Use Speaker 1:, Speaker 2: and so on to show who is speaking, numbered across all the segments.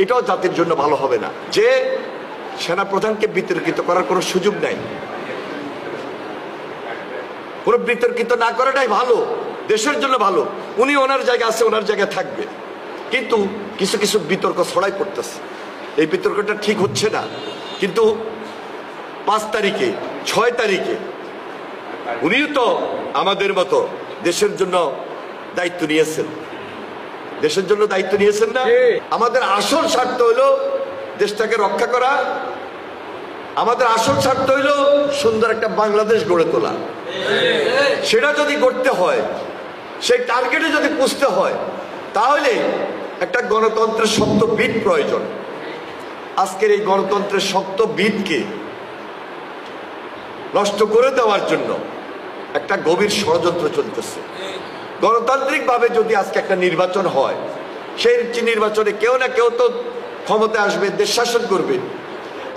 Speaker 1: এটাও জাতির জন্য ভালো হবে না যে সেনাপ্রধানকে বিতর্কিত করার কোনো সুযোগ নাই, কোনো বিতর্কিত না করাটাই ভালো, দেশের জন্য ভালো। উনি ওনার জায়গায় আছে, ওনার জায়গায় থাকবে, কিন্তু কিছু কিছু বিতর্ক ছড়াই পড়তেছে, এই বিতর্কটা ঠিক হচ্ছে না। কিন্তু 5 তারিখে 6 তারিখে উনিও তো আমাদের মতো দেশের জন্য দায়িত্ব নিয়েছেন, দেশের জন্য দায়িত্ব নিয়েছেন না? আমাদের আসল স্বার্থ হইল দেশটাকে রক্ষা করা, আমাদের আসল স্বার্থ হইল সুন্দর একটা বাংলাদেশ গড়ে তোলা। সেটা যদি করতে হয়, সেই টার্গেটে যদি পুষতে হয়, তাহলে একটা গণতন্ত্রের শক্ত ভিত প্রয়োজন। আজকের এই গণতন্ত্রের শক্ত ভিতকে নষ্ট করে দেওয়ার জন্য একটা গভীর ষড়যন্ত্র চলতেছে। গণতান্ত্রিক ভাবে যদি আজকে একটা নির্বাচন হয়, সেই নির্বাচনে কেউ না কেউ তো ক্ষমতা আসবে, দেশ শাসন করবে।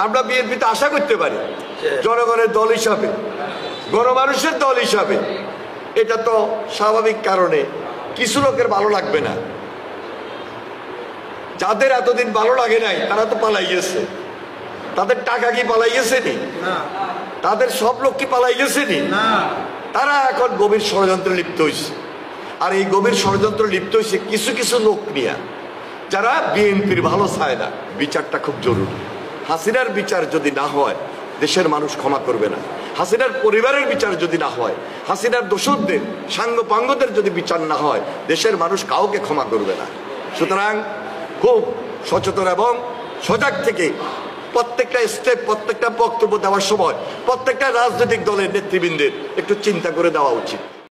Speaker 1: আমরা বিএনপিতে আশা করতে পারি জনগণের দল হিসাবে, গণমানুষের দল হিসাবে। এটা তো স্বাভাবিক কারণে কিছু লোকের ভালো লাগবে না, যাদের এতদিন ভালো লাগে নাই তারা তো পালাই গেছে। তাদের টাকা কি পালাই গেছে নি? তাদের সব লোক কি পালাই গেছে নি? তারা এখন গভীর ষড়যন্ত্রে লিপ্ত হয়েছে। আর এই গভীর ষড়যন্ত্র লিপ্ত হয়েছে কিছু কিছু লোক নিয়ে, যারা বিএনপির ভালো চায় না। বিচারটা খুব জরুরি। হাসিনার বিচার যদি না হয়, দেশের মানুষ ক্ষমা করবে না। হাসিনার পরিবারের বিচার যদি না হয়, হাসিনার দোষরদের সাঙ্গপাঙ্গদের যদি বিচার না হয়, দেশের মানুষ কাউকে ক্ষমা করবে না। সুতরাং খুব সচেতন এবং সজাগ থেকে প্রত্যেকটা স্টেপ, প্রত্যেকটা বক্তব্য দেওয়ার সময় প্রত্যেকটা রাজনৈতিক দলের নেতৃবৃন্দের একটু চিন্তা করে দেওয়া উচিত।